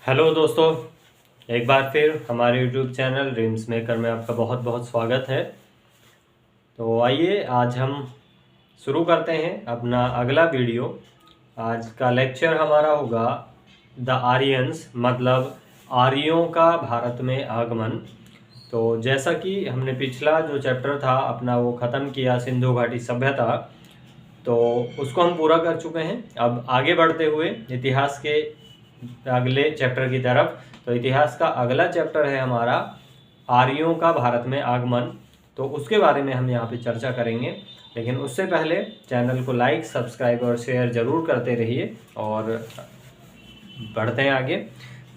Hello दोस्तों, एक बार फिर हमारे यूट्यूब चैनल ड्रीम्स मेकर में आपका बहुत बहुत स्वागत है। तो आइए आज हम शुरू करते हैं अपना अगला वीडियो। आज का लेक्चर हमारा होगा द आर्यंस, मतलब आर्यों का भारत में आगमन। तो जैसा कि हमने पिछला जो चैप्टर था अपना वो ख़त्म किया, सिंधु घाटी सभ्यता, तो उसको हम पूरा कर चुके हैं। अब आगे बढ़ते हुए इतिहास के अगले चैप्टर की तरफ। तो इतिहास का अगला चैप्टर है हमारा आर्यों का भारत में आगमन। तो उसके बारे में हम यहाँ पे चर्चा करेंगे, लेकिन उससे पहले चैनल को लाइक, सब्सक्राइब और शेयर ज़रूर करते रहिए और बढ़ते हैं आगे।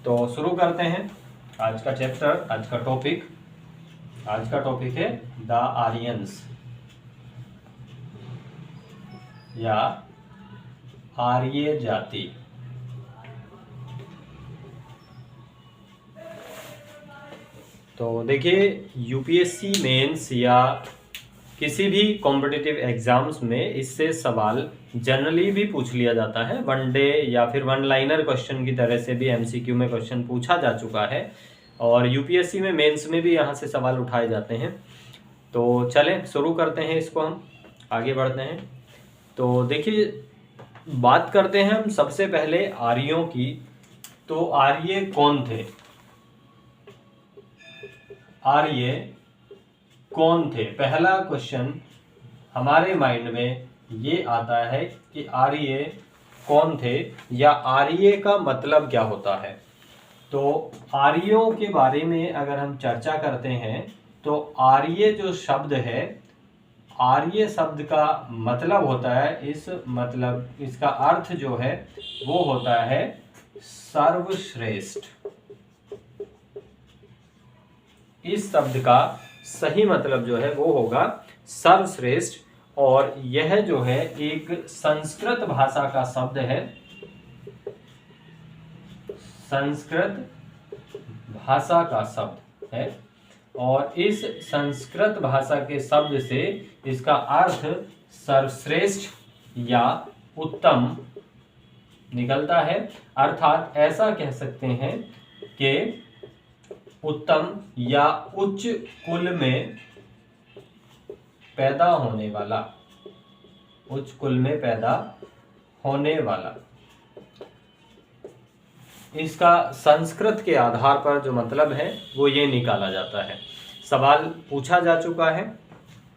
तो शुरू करते हैं आज का चैप्टर। आज का टॉपिक है द आर्यंस या आर्य जाति। तो देखिए, यूपीएससी मेंस या किसी भी कॉम्पिटिटिव एग्जाम्स में इससे सवाल जनरली भी पूछ लिया जाता है। वनडे या फिर वन लाइनर क्वेश्चन की तरह से भी एमसीक्यू में क्वेश्चन पूछा जा चुका है और यूपीएससी में मेंस में भी यहाँ से सवाल उठाए जाते हैं। तो चलें शुरू करते हैं इसको, हम आगे बढ़ते हैं। तो देखिए, बात करते हैं हम सबसे पहले आर्यों की। तो आर्य कौन थे? आर्य कौन थे, पहला क्वेश्चन हमारे माइंड में ये आता है कि आर्य कौन थे या आर्य का मतलब क्या होता है। तो आर्यों के बारे में अगर हम चर्चा करते हैं तो आर्य जो शब्द है, आर्य शब्द का मतलब होता है, इसका अर्थ जो है वो होता है सर्वश्रेष्ठ। इस शब्द का सही मतलब जो है वो होगा सर्वश्रेष्ठ। और यह जो है एक संस्कृत भाषा का शब्द है। संस्कृत भाषा का शब्द है और इस संस्कृत भाषा के शब्द से इसका अर्थ सर्वश्रेष्ठ या उत्तम निकलता है। अर्थात ऐसा कह सकते हैं कि उत्तम या उच्च कुल में पैदा होने वाला, उच्च कुल में पैदा होने वाला। इसका संस्कृत के आधार पर जो मतलब है वो ये निकाला जाता है। सवाल पूछा जा चुका है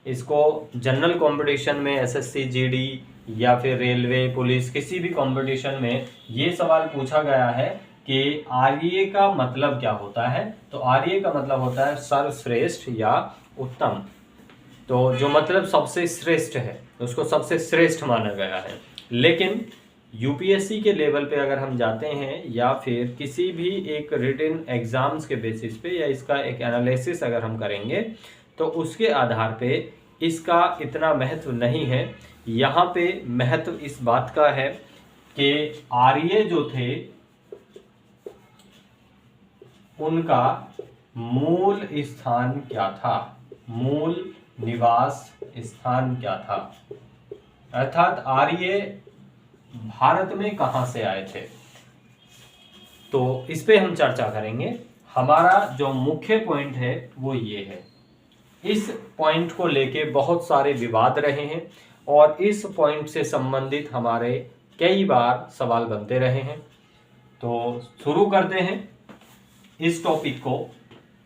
इसको जनरल कंपटीशन में, एसएससी, जीडी या फिर रेलवे, पुलिस, किसी भी कंपटीशन में ये सवाल पूछा गया है कि आर्य का मतलब क्या होता है। तो आर्य का मतलब होता है सर्वश्रेष्ठ या उत्तम। तो जो मतलब सबसे श्रेष्ठ है उसको सबसे श्रेष्ठ माना गया है। लेकिन यूपीएससी के लेवल पे अगर हम जाते हैं या फिर किसी भी एक रिटन एग्जाम्स के बेसिस पे या इसका एक एनालिसिस अगर हम करेंगे तो उसके आधार पे इसका इतना महत्व नहीं है। यहाँ पे महत्व इस बात का है कि आर्य जो थे उनका मूल स्थान क्या था, मूल निवास स्थान क्या था। अर्थात आर्य भारत में कहां से आए थे, तो इस पे हम चर्चा करेंगे। हमारा जो मुख्य पॉइंट है वो ये है। इस पॉइंट को लेके बहुत सारे विवाद रहे हैं और इस पॉइंट से संबंधित हमारे कई बार सवाल बनते रहे हैं। तो शुरू करते हैं इस टॉपिक को,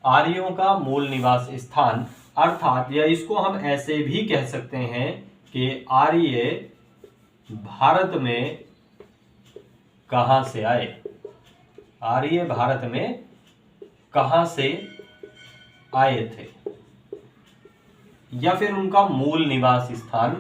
आर्यों का मूल निवास स्थान। अर्थात या इसको हम ऐसे भी कह सकते हैं कि आर्य भारत में कहां से आए, आर्य भारत में कहां से आए थे या फिर उनका मूल निवास स्थान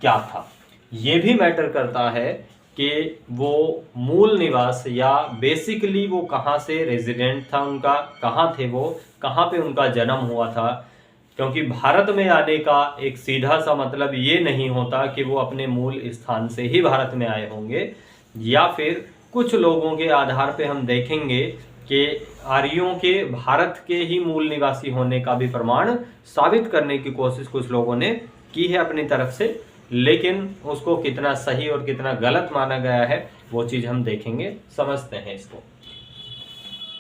क्या था। यह भी मैटर करता है कि वो मूल निवास या बेसिकली वो कहाँ से रेजिडेंट था, उनका कहाँ थे, वो कहाँ पे उनका जन्म हुआ था। क्योंकि भारत में आने का एक सीधा सा मतलब ये नहीं होता कि वो अपने मूल स्थान से ही भारत में आए होंगे, या फिर कुछ लोगों के आधार पे हम देखेंगे कि आर्यों के भारत के ही मूल निवासी होने का भी प्रमाण साबित करने की कोशिश कुछ लोगों ने की है अपनी तरफ से। लेकिन उसको कितना सही और कितना गलत माना गया है वो चीज़ हम देखेंगे, समझते हैं इसको।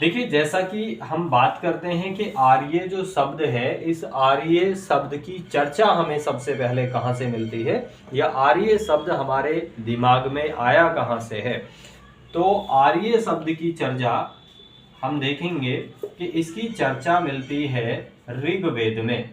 देखिए, जैसा कि हम बात करते हैं कि आर्य जो शब्द है, इस आर्य शब्द की चर्चा हमें सबसे पहले कहाँ से मिलती है, या आर्य शब्द हमारे दिमाग में आया कहाँ से है। तो आर्य शब्द की चर्चा हम देखेंगे कि इसकी चर्चा मिलती है ऋग्वेद में।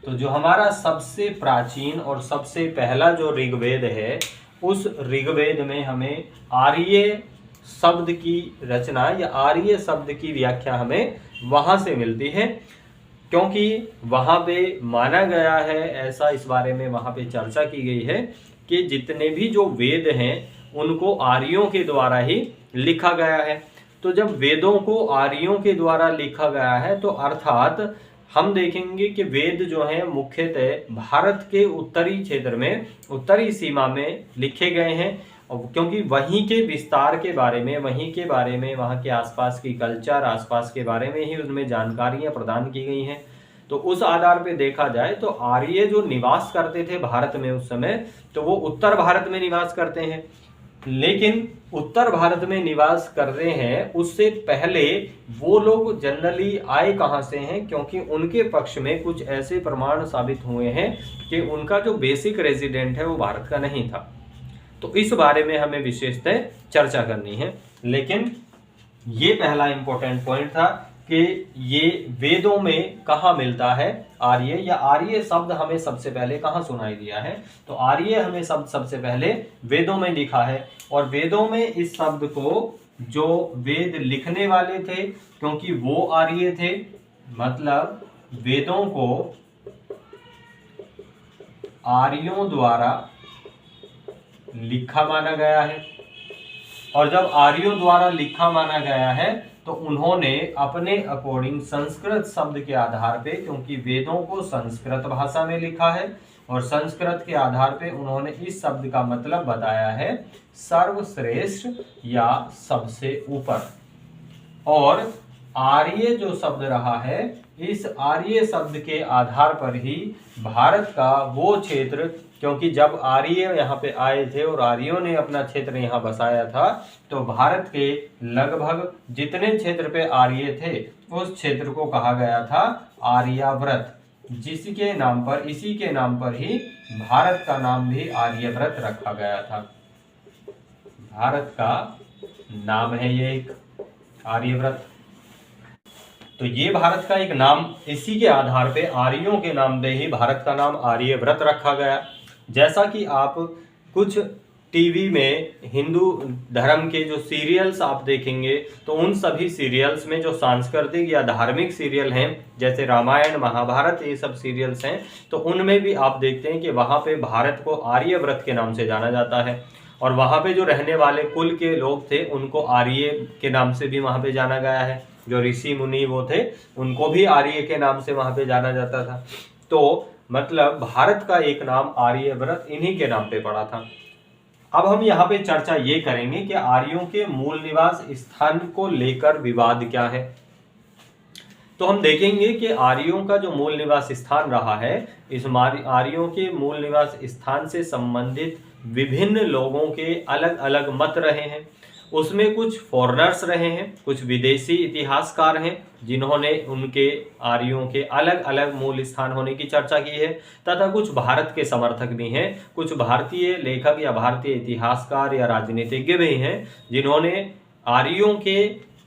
तो जो हमारा सबसे प्राचीन और सबसे पहला जो ऋग्वेद है, उस ऋग्वेद में हमें आर्य शब्द की रचना या आर्य शब्द की व्याख्या हमें वहां से मिलती है, क्योंकि वहां पे माना गया है, ऐसा इस बारे में वहां पे चर्चा की गई है कि जितने भी जो वेद हैं उनको आर्यों के द्वारा ही लिखा गया है। तो जब वेदों को आर्यों के द्वारा लिखा गया है, तो अर्थात हम देखेंगे कि वेद जो हैं मुख्यतः भारत के उत्तरी क्षेत्र में, उत्तरी सीमा में लिखे गए हैं, क्योंकि वहीं के विस्तार के बारे में, वहीं के बारे में, वहाँ के आसपास की कल्चर, आसपास के बारे में ही उनमें जानकारियाँ प्रदान की गई हैं। तो उस आधार पे देखा जाए तो आर्य जो निवास करते थे भारत में उस समय, तो वो उत्तर भारत में निवास करते हैं। लेकिन उत्तर भारत में निवास कर रहे हैं, उससे पहले वो लोग जनरली आए कहाँ से हैं, क्योंकि उनके पक्ष में कुछ ऐसे प्रमाण साबित हुए हैं कि उनका जो बेसिक रेजिडेंट है वो भारत का नहीं था। तो इस बारे में हमें विशेषतः चर्चा करनी है। लेकिन ये पहला इंपॉर्टेंट पॉइंट था कि ये वेदों में कहाँ मिलता है आर्य, या आर्य शब्द हमें सबसे पहले कहाँ सुनाई दिया है। तो आर्य हमें शब्द सबसे पहले वेदों में लिखा है, और वेदों में इस शब्द को जो वेद लिखने वाले थे, क्योंकि वो आर्य थे, मतलब वेदों को आर्यों द्वारा लिखा माना गया है। और जब आर्यों द्वारा लिखा माना गया है, तो उन्होंने अपने अकॉर्डिंग संस्कृत शब्द के आधार पे, क्योंकि वेदों को संस्कृत भाषा में लिखा है, और संस्कृत के आधार पे उन्होंने इस शब्द का मतलब बताया है सर्वश्रेष्ठ या सबसे ऊपर। और आर्य जो शब्द रहा है, इस आर्य शब्द के आधार पर ही भारत का वो क्षेत्र, क्योंकि जब आर्य यहाँ पे आए थे और आर्यों ने अपना क्षेत्र यहाँ बसाया था, तो भारत के लगभग जितने क्षेत्र पे आर्य थे उस क्षेत्र को कहा गया था आर्याव्रत, जिसके नाम पर, इसी के नाम पर ही भारत का नाम भी आर्यव्रत रखा गया था। भारत का नाम है ये एक आर्यव्रत। तो ये भारत का एक नाम, इसी के आधार पे आर्यों के नाम पे ही भारत का नाम आर्यव्रत रखा गया। जैसा कि आप कुछ टीवी में हिंदू धर्म के जो सीरियल्स आप देखेंगे, तो उन सभी सीरियल्स में जो सांस्कृतिक या धार्मिक सीरियल हैं, जैसे रामायण, महाभारत, ये सब सीरियल्स हैं, तो उनमें भी आप देखते हैं कि वहाँ पे भारत को आर्यव्रत के नाम से जाना जाता है। और वहाँ पे जो रहने वाले कुल के लोग थे, उनको आर्य के नाम से भी वहाँ पे जाना गया है। जो ऋषि मुनि वो थे, उनको भी आर्य के नाम से वहाँ पे जाना जाता था। तो मतलब भारत का एक नाम आर्यव्रत इन्हीं के नाम पे पड़ा था। अब हम यहाँ पे चर्चा ये करेंगे कि आर्यों के मूल निवास स्थान को लेकर विवाद क्या है। तो हम देखेंगे कि आर्यों का जो मूल निवास स्थान रहा है, इस आर्यों के मूल निवास स्थान से संबंधित विभिन्न लोगों के अलग अलग मत रहे हैं। उसमें कुछ फॉरेनर्स रहे हैं, कुछ विदेशी इतिहासकार हैं जिन्होंने उनके आर्यों के अलग अलग मूल स्थान होने की चर्चा की है, तथा कुछ भारत के समर्थक भी हैं, कुछ भारतीय लेखक या भारतीय इतिहासकार या राजनीतिज्ञ भी हैं जिन्होंने आर्यों के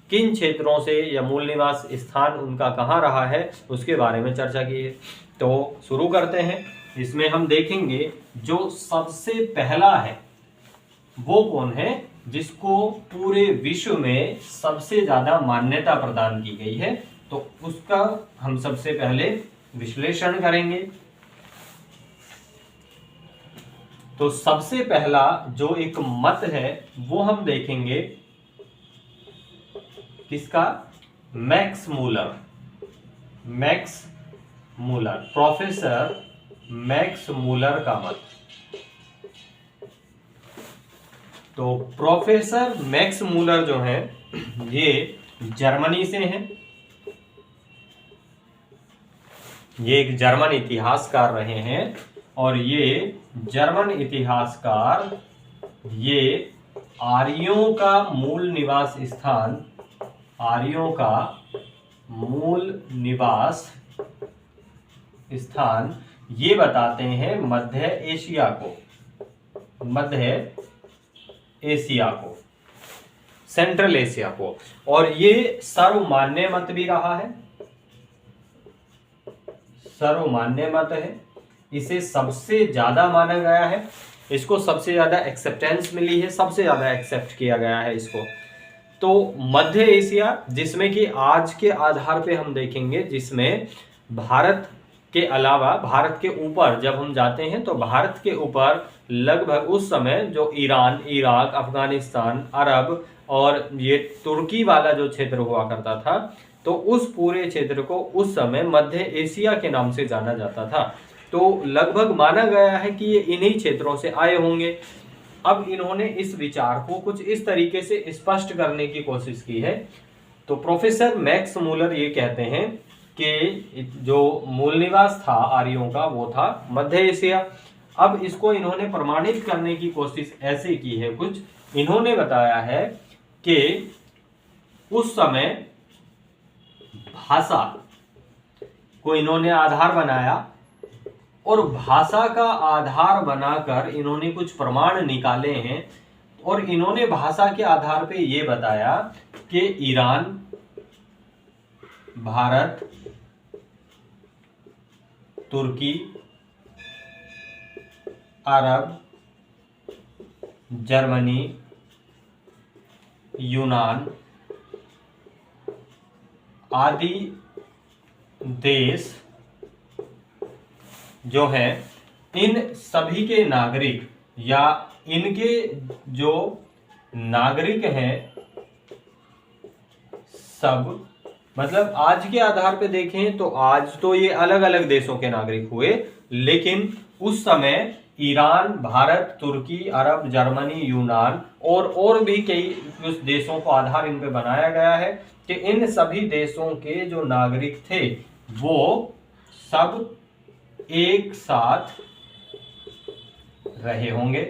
किन क्षेत्रों से या मूल निवास स्थान उनका कहाँ रहा है उसके बारे में चर्चा की है। तो शुरू करते हैं। इसमें हम देखेंगे जो सबसे पहला है वो कौन है, जिसको पूरे विश्व में सबसे ज्यादा मान्यता प्रदान की गई है, तो उसका हम सबसे पहले विश्लेषण करेंगे। तो सबसे पहला जो एक मत है वो हम देखेंगे किसका, Max Muller. Max Muller, professor Max Muller का मत। तो प्रोफेसर मैक्स मूलर जो है ये जर्मनी से हैं। ये एक जर्मन इतिहासकार रहे हैं, और ये जर्मन इतिहासकार ये आर्यों का मूल निवास स्थान, आर्यों का मूल निवास स्थान ये बताते हैं मध्य एशिया को, मध्य एशिया को, सेंट्रल एशिया को। और ये सर्वमान्य मत भी रहा है, सर्वमान्य मत है, इसे सबसे ज्यादा माना गया है, इसको सबसे ज्यादा एक्सेप्टेंस मिली है, सबसे ज्यादा एक्सेप्ट किया गया है इसको। तो मध्य एशिया, जिसमें कि आज के आधार पे हम देखेंगे, जिसमें भारत के अलावा भारत के ऊपर जब हम जाते हैं तो भारत के ऊपर लगभग उस समय जो ईरान, इराक, अफगानिस्तान, अरब और ये तुर्की वाला जो क्षेत्र हुआ करता था, तो उस पूरे क्षेत्र को उस समय मध्य एशिया के नाम से जाना जाता था। तो लगभग माना गया है कि ये इन्हीं क्षेत्रों से आए होंगे। अब इन्होंने इस विचार को कुछ इस तरीके से स्पष्ट करने की कोशिश की है। तो प्रोफेसर मैक्स मूलर ये कहते हैं कि जो मूल निवास था आर्यों का वो था मध्य एशिया। अब इसको इन्होंने प्रमाणित करने की कोशिश ऐसे की है, कुछ इन्होंने बताया है कि उस समय भाषा को इन्होंने आधार बनाया और भाषा का आधार बनाकर इन्होंने कुछ प्रमाण निकाले हैं। और इन्होंने भाषा के आधार पे ये बताया कि ईरान, भारत, तुर्की, अरब, जर्मनी, यूनान आदि देश जो है, इन सभी के नागरिक या इनके जो नागरिक हैं सब, मतलब आज के आधार पे देखें तो आज तो ये अलग अलग देशों के नागरिक हुए, लेकिन उस समय ईरान, भारत, तुर्की, अरब, जर्मनी, यूनान और भी कई कुछ देशों को आधार इन पे बनाया गया है कि इन सभी देशों के जो नागरिक थे वो सब एक साथ रहे होंगे।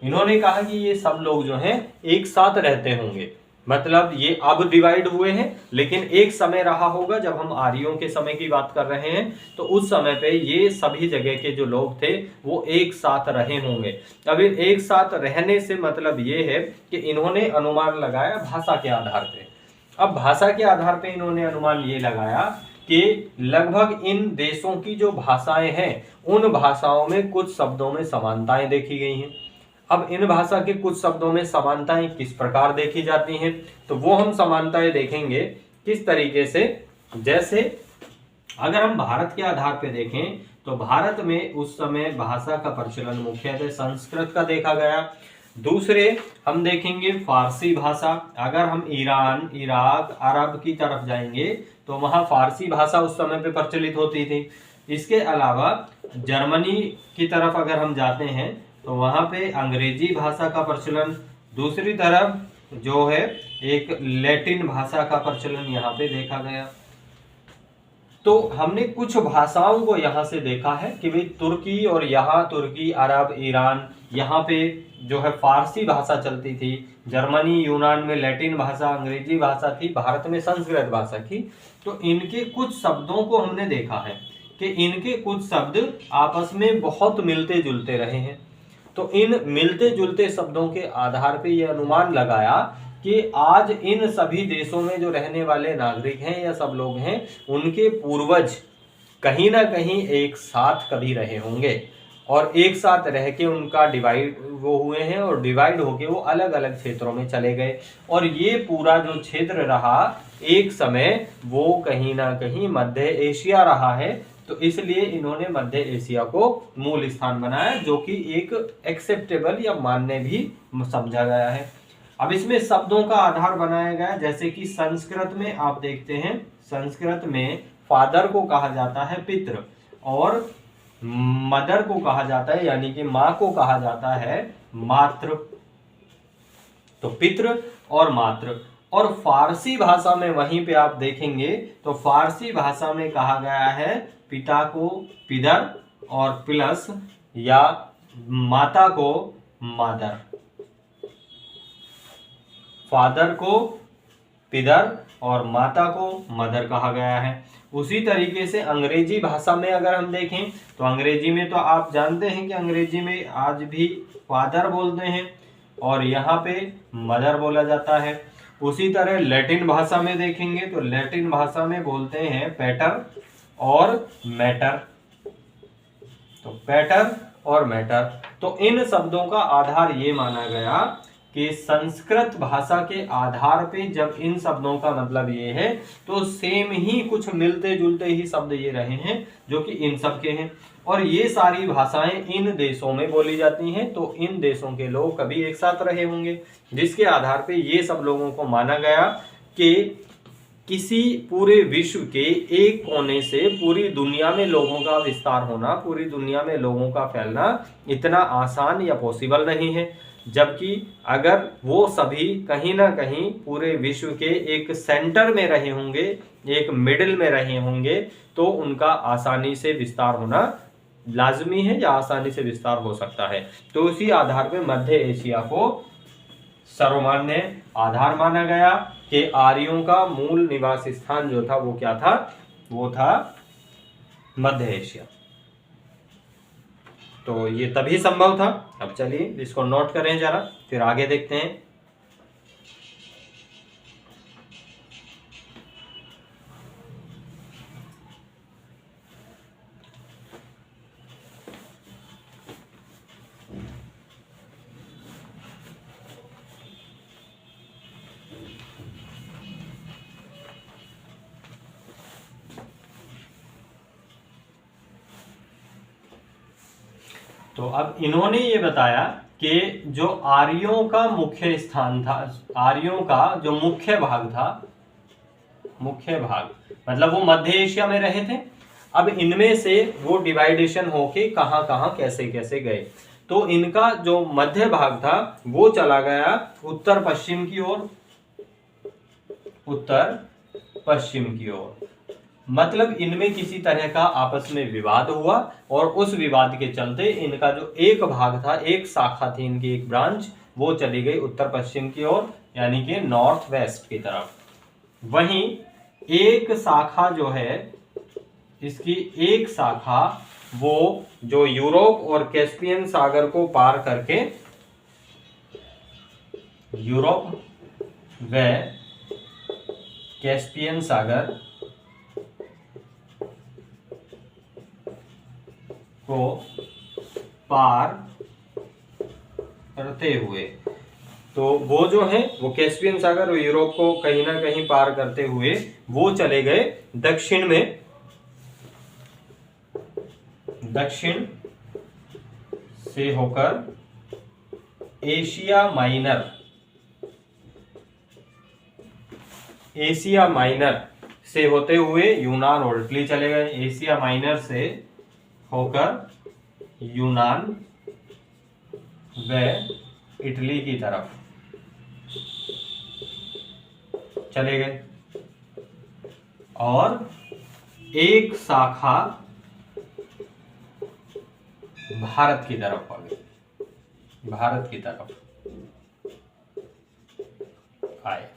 इन्होंने कहा कि ये सब लोग जो हैं एक साथ रहते होंगे, मतलब ये अब डिवाइड हुए हैं लेकिन एक समय रहा होगा जब हम आर्यों के समय की बात कर रहे हैं, तो उस समय पे ये सभी जगह के जो लोग थे वो एक साथ रहे होंगे। अब एक साथ रहने से मतलब ये है कि इन्होंने अनुमान लगाया भाषा के आधार पे। अब भाषा के आधार पे इन्होंने अनुमान ये लगाया कि लगभग इन देशों की जो भाषाएं हैं उन भाषाओं में कुछ शब्दों में समानताएं देखी गई हैं। अब इन भाषा के कुछ शब्दों में समानताएं किस प्रकार देखी जाती हैं, तो वो हम समानताएं देखेंगे किस तरीके से। जैसे अगर हम भारत के आधार पे देखें तो भारत में उस समय भाषा का प्रचलन मुख्यतः संस्कृत का देखा गया। दूसरे हम देखेंगे फारसी भाषा। अगर हम ईरान, इराक, अरब की तरफ जाएंगे तो वहां फारसी भाषा उस समय पे प्रचलित होती थी। इसके अलावा जर्मनी की तरफ अगर हम जाते हैं तो वहां पे अंग्रेजी भाषा का प्रचलन, दूसरी तरफ जो है एक लैटिन भाषा का प्रचलन यहाँ पे देखा गया। तो हमने कुछ भाषाओं को यहाँ से देखा है कि भाई तुर्की, और यहाँ तुर्की, अरब, ईरान यहाँ पे जो है फारसी भाषा चलती थी, जर्मनी, यूनान में लैटिन भाषा, अंग्रेजी भाषा थी, भारत में संस्कृत भाषा थी। तो इनके कुछ शब्दों को हमने देखा है कि इनके कुछ शब्द आपस में बहुत मिलते जुलते रहे हैं। तो इन मिलते जुलते शब्दों के आधार पे ये अनुमान लगाया कि आज इन सभी देशों में जो रहने वाले नागरिक हैं या सब लोग हैं उनके पूर्वज कहीं ना कहीं एक साथ कभी रहे होंगे और एक साथ रह के उनका डिवाइड वो हुए हैं और डिवाइड होके वो अलग अलग क्षेत्रों में चले गए। और ये पूरा जो क्षेत्र रहा एक समय वो कहीं ना कहीं मध्य एशिया रहा है। तो इसलिए इन्होंने मध्य एशिया को मूल स्थान बनाया, जो कि एक एक्सेप्टेबल या मान्य भी समझा गया है। अब इसमें शब्दों का आधार बनाया गया, जैसे कि संस्कृत में आप देखते हैं, संस्कृत में फादर को कहा जाता है पितृ और मदर को कहा जाता है यानी कि माँ को कहा जाता है मातृ। तो पितृ और मातृ। और फारसी भाषा में वहीं पे आप देखेंगे तो फारसी भाषा में कहा गया है पिता को पिदर और प्लस या माता को मदर, फादर को पिदर और माता को मदर कहा गया है। उसी तरीके से अंग्रेजी भाषा में अगर हम देखें तो अंग्रेजी में तो आप जानते हैं कि अंग्रेजी में आज भी फादर बोलते हैं और यहाँ पे मदर बोला जाता है। उसी तरह लैटिन भाषा में देखेंगे तो लैटिन भाषा में बोलते हैं पैटर और मैटर। तो पैटर और मैटर, तो इन शब्दों का आधार ये माना गया कि संस्कृत भाषा के आधार पे जब इन शब्दों का मतलब ये है तो सेम ही कुछ मिलते जुलते ही शब्द ये रहे हैं जो कि इन सब के हैं और ये सारी भाषाएं इन देशों में बोली जाती हैं। तो इन देशों के लोग कभी एक साथ रहे होंगे जिसके आधार पे ये सब लोगों को माना गया कि किसी पूरे विश्व के एक कोने से पूरी दुनिया में लोगों का विस्तार होना, पूरी दुनिया में लोगों का फैलना इतना आसान या पॉसिबल नहीं है। जबकि अगर वो सभी कहीं ना कहीं पूरे विश्व के एक सेंटर में रहे होंगे, एक मिडिल में रहे होंगे, तो उनका आसानी से विस्तार होना लाजमी है या आसानी से विस्तार हो सकता है। तो उसी आधार पर मध्य एशिया को सर्वमान्य आधार माना गया कि आर्यों का मूल निवास स्थान जो था वो क्या था, वो था मध्य एशिया। तो ये तभी संभव था। अब चलिए इसको नोट करें जरा, फिर आगे देखते हैं। तो अब इन्होंने ये बताया कि जो आर्यों का मुख्य स्थान था, आर्यों का जो मुख्य भाग था, मुख्य भाग मतलब वो मध्य एशिया में रहे थे। अब इनमें से वो डिवाइडेशन होके कहां कहां कैसे कैसे गए। तो इनका जो मध्य भाग था वो चला गया उत्तर पश्चिम की ओर, उत्तर पश्चिम की ओर। मतलब इनमें किसी तरह का आपस में विवाद हुआ और उस विवाद के चलते इनका जो एक भाग था, एक शाखा थी इनकी, एक ब्रांच, वो चली गई उत्तर पश्चिम की ओर यानी कि नॉर्थ वेस्ट की तरफ। वहीं एक शाखा जो है, इसकी एक शाखा वो जो यूरोप और कैस्पियन सागर को पार करके, यूरोप व कैस्पियन सागर को पार करते हुए, तो वो जो है वो कैस्पियन सागर और यूरोप को कहीं ना कहीं पार करते हुए वो चले गए दक्षिण में, दक्षिण से होकर एशिया माइनर, एशिया माइनर से होते हुए यूनान और इटली चले गए। एशिया माइनर से होकर यूनान व इटली की तरफ चले गए और एक शाखा भारत की तरफ आ गई, भारत की तरफ आए।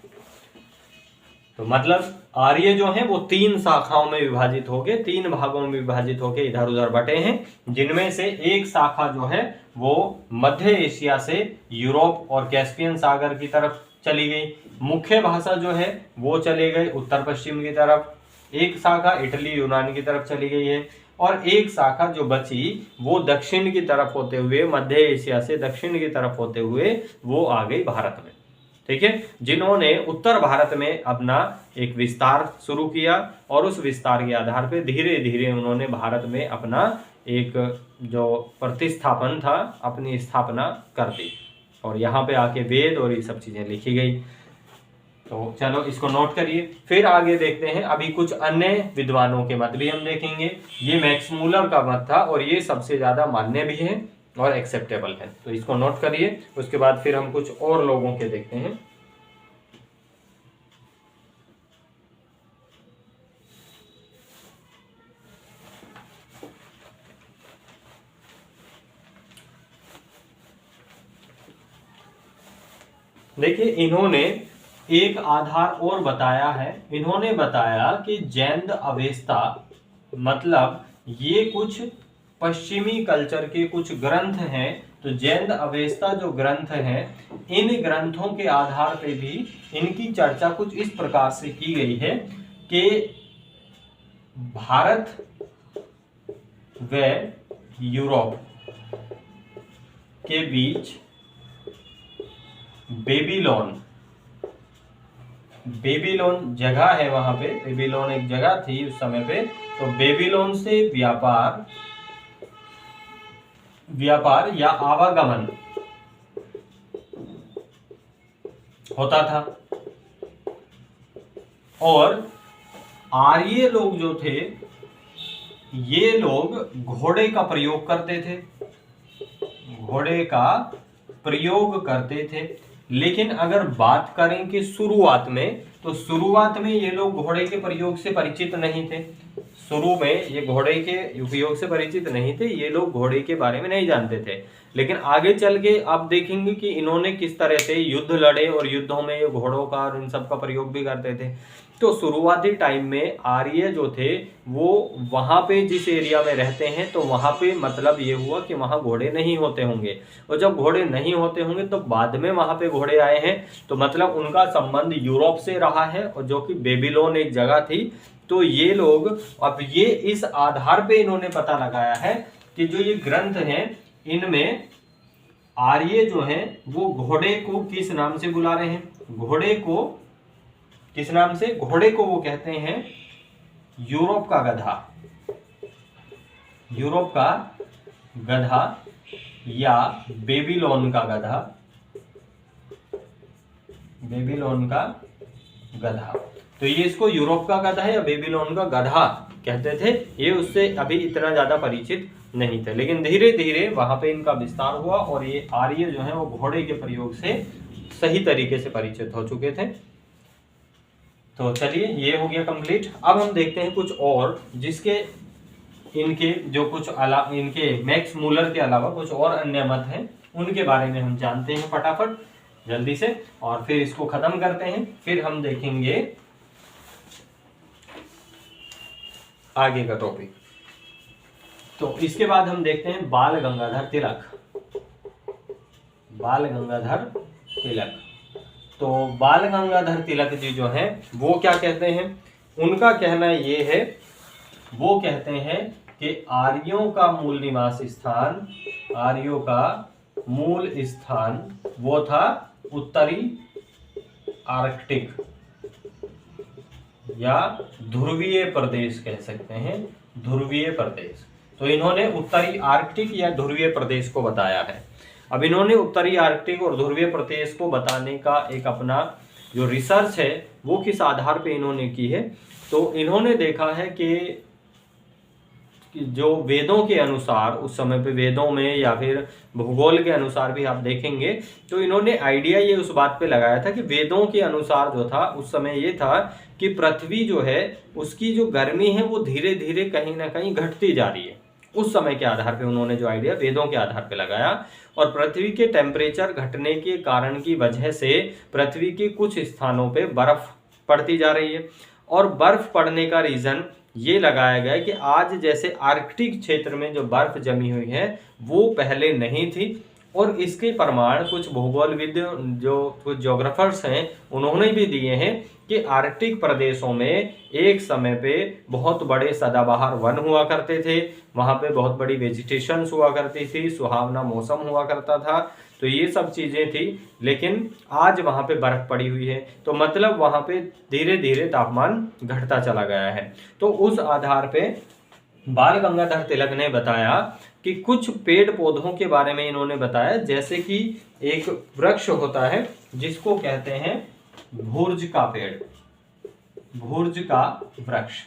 तो मतलब आर्य जो हैं वो तीन शाखाओं में विभाजित हो गए, तीन भागों में विभाजित होकर इधर उधर बटे हैं, जिनमें से एक शाखा जो है वो मध्य एशिया से यूरोप और कैस्पियन सागर की तरफ चली गई। मुख्य भाषा जो है वो चले गए उत्तर पश्चिम की तरफ, एक शाखा इटली यूनान की तरफ चली गई है और एक शाखा जो बची वो दक्षिण की तरफ होते हुए, मध्य एशिया से दक्षिण की तरफ होते हुए वो आ गई भारत में। ठीक है, जिन्होंने उत्तर भारत में अपना एक विस्तार शुरू किया और उस विस्तार के आधार पर धीरे धीरे उन्होंने भारत में अपना एक जो प्रतिस्थापन था, अपनी स्थापना कर दी और यहाँ पे आके वेद और ये सब चीजें लिखी गई। तो चलो इसको नोट करिए, फिर आगे देखते हैं। अभी कुछ अन्य विद्वानों के मत भी हम देखेंगे। ये मैक्स मूलर का मत था और ये सबसे ज्यादा मान्य भी है और एक्सेप्टेबल है, तो इसको नोट करिए। उसके बाद फिर हम कुछ और लोगों के देखते हैं। देखिए इन्होंने एक आधार और बताया है। इन्होंने बताया कि जैन अवेस्ता, मतलब ये कुछ पश्चिमी कल्चर के कुछ ग्रंथ हैं। तो जैन अवेस्ता जो ग्रंथ हैं, इन ग्रंथों के आधार पे भी इनकी चर्चा कुछ इस प्रकार से की गई है कि भारत व यूरोप के बीच बेबीलोन जगह है, वहां पे बेबीलोन एक जगह थी उस समय पे। तो बेबीलोन से व्यापार या आवागमन होता था, और आर्य लोग जो थे ये लोग घोड़े का प्रयोग करते थे, घोड़े का प्रयोग करते थे। लेकिन अगर बात करें कि शुरुआत में, तो शुरुआत में ये लोग घोड़े के प्रयोग से परिचित नहीं थे। शुरू में ये घोड़े के उपयोग से परिचित नहीं थे, ये लोग घोड़े के बारे में नहीं जानते थे। लेकिन आगे चल के आप देखेंगे कि इन्होंने किस तरह से युद्ध लड़े और युद्धों में ये घोड़ों का और इन सब का प्रयोग भी करते थे। तो शुरुआती टाइम में आर्य जो थे वो वहां पे जिस एरिया में रहते हैं, तो वहां पे मतलब ये हुआ कि वहां घोड़े नहीं होते होंगे, और जब घोड़े नहीं होते होंगे तो बाद में वहां पे घोड़े आए हैं। तो मतलब उनका संबंध यूरोप से रहा है, और जो कि बेबीलोन एक जगह थी। तो ये लोग, अब ये इस आधार पे इन्होंने पता लगाया है कि जो ये ग्रंथ हैं इनमें आर्य जो हैं वो घोड़े को किस नाम से बुला रहे हैं, घोड़े को किस नाम से, घोड़े को वो कहते हैं यूरोप का गधा, यूरोप का गधा या बेबीलोन का गधा, बेबीलोन का गधा। तो ये इसको यूरोप का गधा या बेबीलोन का गधा कहते थे। ये उससे अभी इतना ज्यादा परिचित नहीं थे, लेकिन धीरे धीरे वहां पे इनका विस्तार हुआ और ये आर्य जो है वो घोड़े के प्रयोग से सही तरीके से परिचित हो चुके थे। तो चलिए ये हो गया कंप्लीट। अब हम देखते हैं कुछ और, जिसके इनके जो कुछ इनके मैक्स मूलर के अलावा कुछ और अन्य मत हैं, उनके बारे में हम जानते हैं फटाफट जल्दी से, और फिर इसको खत्म करते हैं। फिर हम देखेंगे आगे का टॉपिक। तो इसके बाद हम देखते हैं बाल गंगाधर तिलक। बाल गंगाधर तिलक, तो बाल गंगाधर तिलक जी जो हैं वो क्या कहते हैं, उनका कहना ये है, वो कहते हैं कि आर्यों का मूल निवास स्थान, आर्यों का मूल स्थान वो था उत्तरी आर्कटिक या ध्रुवीय प्रदेश कह सकते हैं, ध्रुवीय प्रदेश। तो इन्होंने उत्तरी आर्कटिक या ध्रुवीय प्रदेश को बताया है। अब इन्होंने उत्तरी आर्कटिक और ध्रुवीय प्रदेश को बताने का एक अपना जो रिसर्च है वो किस आधार पे इन्होंने की है, तो इन्होंने देखा है कि जो वेदों के अनुसार उस समय पे, वेदों में या फिर भूगोल के अनुसार भी आप देखेंगे, तो इन्होंने आइडिया ये उस बात पे लगाया था कि वेदों के अनुसार जो था उस समय ये था कि पृथ्वी जो है उसकी जो गर्मी है वो धीरे धीरे कहीं ना कहीं घटती जा रही है। उस समय के आधार पे उन्होंने जो आइडिया वेदों के आधार पे लगाया, और पृथ्वी के टेम्परेचर घटने के कारण की वजह से पृथ्वी के कुछ स्थानों पे बर्फ पड़ती जा रही है, और बर्फ पड़ने का रीजन ये लगाया गया कि आज जैसे आर्कटिक क्षेत्र में जो बर्फ जमी हुई है वो पहले नहीं थी। और इसके प्रमाण कुछ भूगोलविद, जो कुछ ज्योग्राफर्स हैं, उन्होंने भी दिए हैं कि आर्कटिक प्रदेशों में एक समय पे बहुत बड़े सदाबहार वन हुआ करते थे, वहां पे बहुत बड़ी वेजिटेशंस हुआ करती थी, सुहावना मौसम हुआ करता था। तो ये सब चीजें थी, लेकिन आज वहां पे बर्फ पड़ी हुई है, तो मतलब वहां पे धीरे धीरे तापमान घटता चला गया है। तो उस आधार पे बाल गंगाधर तिलक ने बताया कि कुछ पेड़ पौधों के बारे में इन्होंने बताया, जैसे कि एक वृक्ष होता है जिसको कहते हैं भूर्ज का पेड़, भूर्ज का वृक्ष,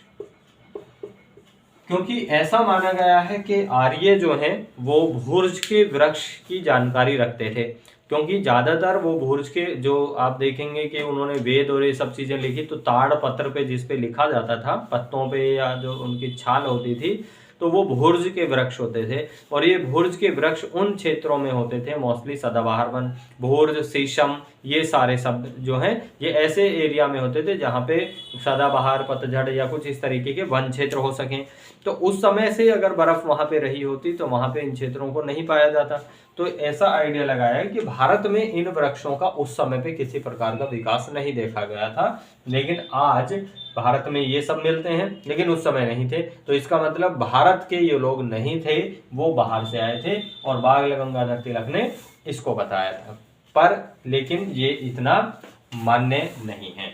क्योंकि ऐसा माना गया है कि आर्य जो हैं वो भूर्ज के वृक्ष की जानकारी रखते थे, क्योंकि ज्यादातर वो भूर्ज के, जो आप देखेंगे कि उन्होंने वेद और ये सब चीजें लिखी तो ताड़ पत्र पे जिस पे लिखा जाता था, पत्तों पे या जो उनकी छाल होती थी, तो वो भुर्ज के वृक्ष होते थे। और ये भुर्ज के वृक्ष उन क्षेत्रों में होते थे, मोस्टली सदाबहार वन, भुर्ज, शीशम, ये सारे शब्द जो हैं ये ऐसे एरिया में होते थे जहाँ पे सदाबहार, पतझड़ या कुछ इस तरीके के वन क्षेत्र हो सकें। तो उस समय से अगर बर्फ वहाँ पे रही होती तो वहाँ पे इन क्षेत्रों को नहीं पाया जाता। तो ऐसा आइडिया लगाया है कि भारत में इन वृक्षों का उस समय पे किसी प्रकार का विकास नहीं देखा गया था, लेकिन आज भारत में ये सब मिलते हैं, लेकिन उस समय नहीं थे। तो इसका मतलब भारत के ये लोग नहीं थे, वो बाहर से आए थे और बाल गंगाधर तिलक ने इसको बताया था, पर लेकिन ये इतना मान्य नहीं है।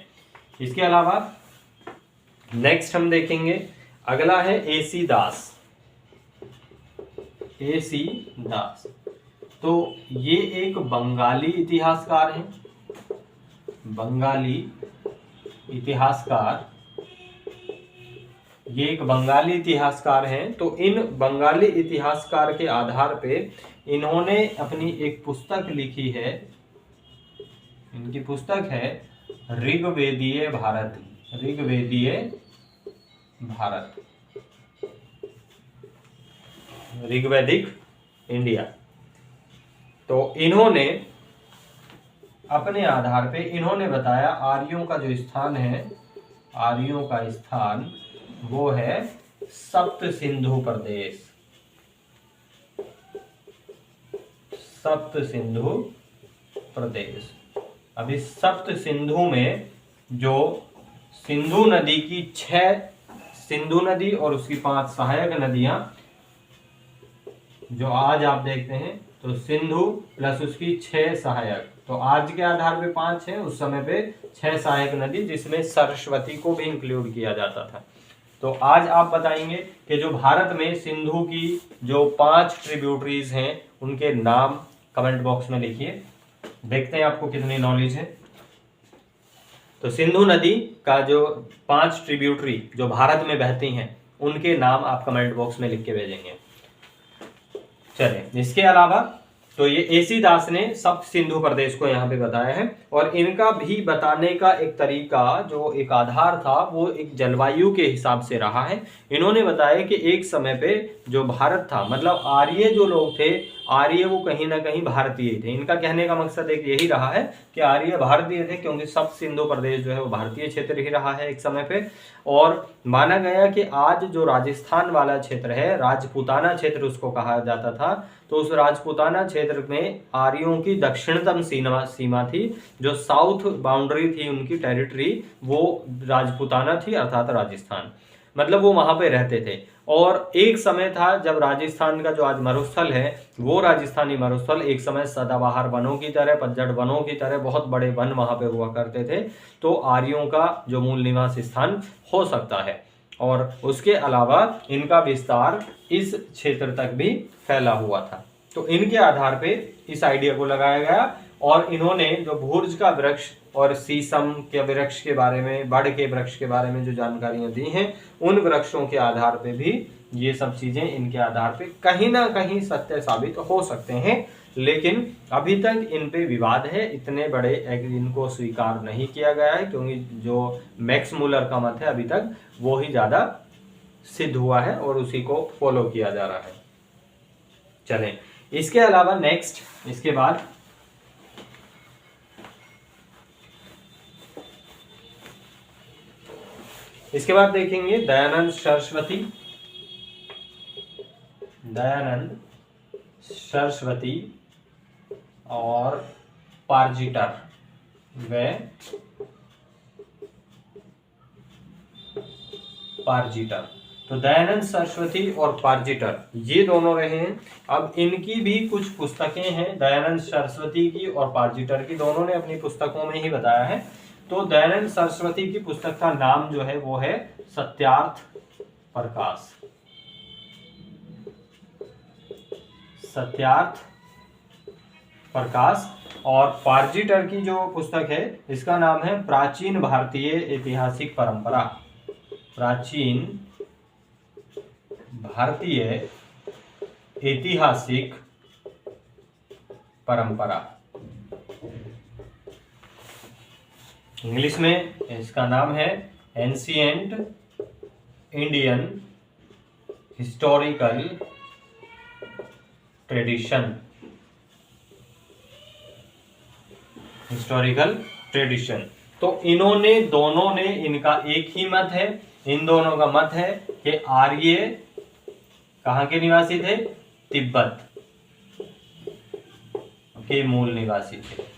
इसके अलावा नेक्स्ट हम देखेंगे, अगला है AC दास। AC दास तो ये एक बंगाली इतिहासकार हैं, बंगाली इतिहासकार, ये एक बंगाली इतिहासकार हैं। तो इन बंगाली इतिहासकार के आधार पे इन्होंने अपनी एक पुस्तक लिखी है, इनकी पुस्तक है ऋग्वेदीय भारत, ऋग्वेदीय भारत, ऋग्वैदिक इंडिया। तो इन्होंने अपने आधार पे इन्होंने बताया आर्यों का जो स्थान है, आर्यों का स्थान वो है सप्त सिंधु प्रदेश, सप्त सिंधु प्रदेश। अब इस सप्त सिंधु में जो सिंधु नदी की 6, सिंधु नदी और उसकी 5 सहायक नदियां जो आज आप देखते हैं, तो सिंधु प्लस उसकी 6 सहायक, तो आज के आधार पे 5 है, उस समय पे 6 सहायक नदी, जिसमें सरस्वती को भी इंक्लूड किया जाता था। तो आज आप बताएंगे कि जो भारत में सिंधु की जो 5 ट्रिब्यूटरीज हैं उनके नाम कमेंट बॉक्स में लिखिए, देखते हैं आपको कितनी नॉलेज है। तो सिंधु नदी का जो 5 ट्रिब्यूटरी जो भारत में बहती हैं उनके नाम आप कमेंट बॉक्स में लिख के भेजेंगे। चलिए, इसके अलावा तो ये AC दास ने सप्त सिंधु प्रदेश को यहाँ पे बताया है, और इनका भी बताने का एक तरीका जो एक आधार था वो एक जलवायु के हिसाब से रहा है। इन्होंने बताया कि एक समय पे जो भारत था, मतलब आर्य जो लोग थे, आर्य वो कहीं ना कहीं भारतीय थे। इनका कहने का मकसद एक यही रहा है कि आर्य भारतीय थे, क्योंकि सप्त सिंधु प्रदेश जो है वो भारतीय क्षेत्र ही रहा है एक समय पे। और माना गया कि आज जो राजस्थान वाला क्षेत्र है, राजपूताना क्षेत्र उसको कहा जाता था, तो उस राजपूताना क्षेत्र में आर्यों की दक्षिणतम सीमा थी, जो साउथ बाउंड्री थी उनकी टेरिटरी, वो राजपूताना थी, अर्थात राजस्थान, मतलब वो वहां पे रहते थे। और एक समय था जब राजस्थान का जो आज मरुस्थल है, वो राजस्थानी मरुस्थल एक समय सदाबहार वनों की तरह, पतझड़ वनों की तरह बहुत बड़े वन वहां पे हुआ करते थे। तो आर्यों का जो मूल निवास स्थान हो सकता है, और उसके अलावा इनका विस्तार इस क्षेत्र तक भी फैला हुआ था। तो इनके आधार पे इस आइडिया को लगाया गया, और इन्होंने जो भुर्ज का वृक्ष और शीशम के वृक्ष के बारे में, बड़ के वृक्ष के बारे में जो जानकारियां दी हैं, उन वृक्षों के आधार पे भी ये सब चीजें इनके आधार पे कहीं ना कहीं सत्य साबित हो सकते हैं। लेकिन अभी तक इन पे विवाद है, इतने बड़े इनको स्वीकार नहीं किया गया है, क्योंकि जो मैक्स मुलर का मत है अभी तक वो ही ज्यादा सिद्ध हुआ है और उसी को फॉलो किया जा रहा है। चलें, इसके अलावा नेक्स्ट, इसके बाद देखेंगे दयानंद सरस्वती, दयानंद सरस्वती और पार्जिटर व पार्जिटर। तो दयानंद सरस्वती और पार्जिटर ये दोनों रहे हैं। अब इनकी भी कुछ पुस्तकें हैं, दयानंद सरस्वती की और पार्जिटर की, दोनों ने अपनी पुस्तकों में ही बताया है। तो दयानंद सरस्वती की पुस्तक का नाम जो है वो है सत्यार्थ प्रकाश, सत्यार्थ प्रकाश। और पार्जिटर की जो पुस्तक है इसका नाम है प्राचीन भारतीय ऐतिहासिक परंपरा, प्राचीन भारतीय ऐतिहासिक परंपरा। इंग्लिश में इसका नाम है ancient Indian historical tradition, historical tradition. तो इन्होंने दोनों ने, इनका एक ही मत है, इन दोनों का मत है कि आर्य कहां के निवासी थे? तिब्बत के मूल निवासी थे।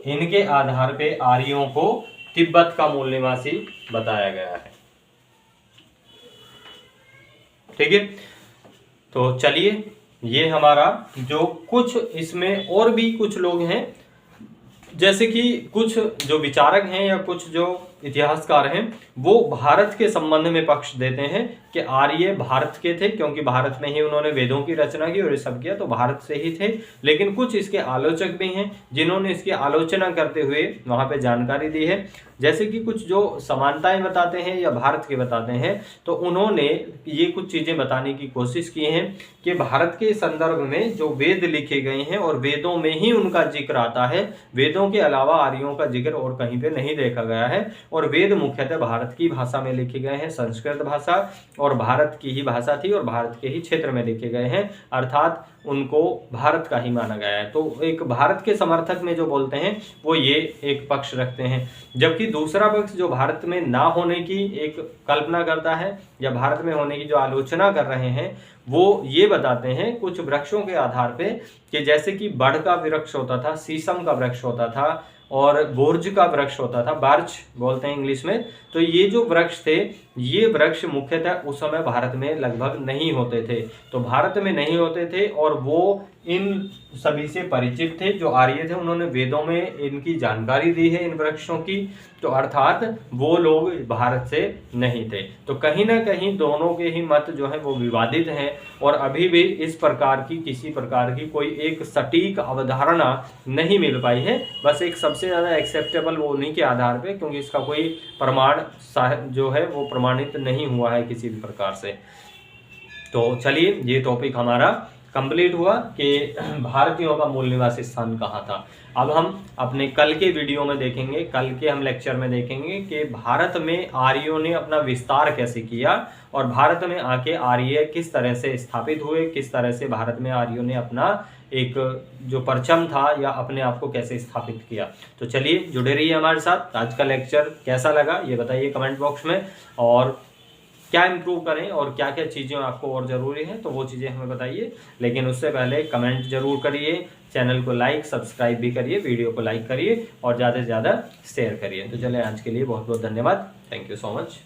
इनके आधार पे आर्यों को तिब्बत का मूल निवासी बताया गया है। ठीक है, तो चलिए, ये हमारा जो कुछ इसमें और भी कुछ लोग हैं, जैसे कि कुछ जो विचारक हैं या कुछ जो इतिहासकार हैं, वो भारत के संबंध में पक्ष देते हैं कि आर्य भारत के थे, क्योंकि भारत में ही उन्होंने वेदों की रचना की और ये सब किया, तो भारत से ही थे। लेकिन कुछ इसके आलोचक भी हैं जिन्होंने इसकी आलोचना करते हुए वहां पे जानकारी दी है। जैसे कि कुछ जो समानताएं बताते हैं या भारत के बताते हैं, तो उन्होंने ये कुछ चीजें बताने की कोशिश की है कि भारत के संदर्भ में जो वेद लिखे गए हैं और वेदों में ही उनका जिक्र आता है, वेदों के अलावा आर्यों का जिक्र और कहीं पे नहीं देखा गया है। और वेद मुख्यतः भारत की भाषा में लिखे गए हैं, संस्कृत भाषा, और भारत की ही भाषा थी और भारत के ही क्षेत्र में लिखे गए हैं, अर्थात उनको भारत का ही माना गया है। तो एक भारत के समर्थक में जो बोलते हैं वो ये एक पक्ष रखते हैं, जबकि दूसरा पक्ष जो भारत में ना होने की एक कल्पना करता है या भारत में होने की जो आलोचना कर रहे हैं, वो ये बताते हैं कुछ वृक्षों के आधार पे कि जैसे कि बड़ का वृक्ष होता था, शीशम का वृक्ष होता था और बोर्ज का वृक्ष होता था, बार्च बोलते हैं इंग्लिश में। तो ये जो वृक्ष थे, ये वृक्ष मुख्यतः उस समय भारत में लगभग नहीं होते थे, तो भारत में नहीं होते थे और वो इन सभी से परिचित थे। जो आर्य थे उन्होंने वेदों में इनकी जानकारी दी है इन वृक्षों की, तो अर्थात वो लोग भारत से नहीं थे। तो कहीं ना कहीं दोनों के ही मत जो है वो विवादित हैं और अभी भी इस प्रकार की किसी प्रकार की कोई एक सटीक अवधारणा नहीं मिल पाई है। बस एक सबसे ज़्यादा एक्सेप्टेबल वो उन्हीं के आधार पे, क्योंकि इसका कोई प्रमाण जो है वो प्रमाणित नहीं हुआ है किसी भी प्रकार से। तो चलिए, ये टॉपिक हमारा कंप्लीट हुआ कि भारतीयों का मूल निवासी स्थान कहाँ था। अब हम अपने कल के वीडियो में देखेंगे, कल के हम लेक्चर में देखेंगे कि भारत में आर्यों ने अपना विस्तार कैसे किया और भारत में आके आर्य किस तरह से स्थापित हुए, किस तरह से भारत में आर्यों ने अपना एक जो परचम था या अपने आप को कैसे स्थापित किया। तो चलिए, जुड़े रहिए हमारे साथ। आज का लेक्चर कैसा लगा ये बताइए कमेंट बॉक्स में, और क्या इम्प्रूव करें और क्या क्या चीज़ें आपको और ज़रूरी हैं तो वो चीज़ें हमें बताइए। लेकिन उससे पहले कमेंट जरूर करिए, चैनल को लाइक सब्सक्राइब भी करिए, वीडियो को लाइक करिए और ज़्यादा से ज़्यादा शेयर करिए। तो चलिए, आज के लिए बहुत बहुत धन्यवाद। Thank you so much.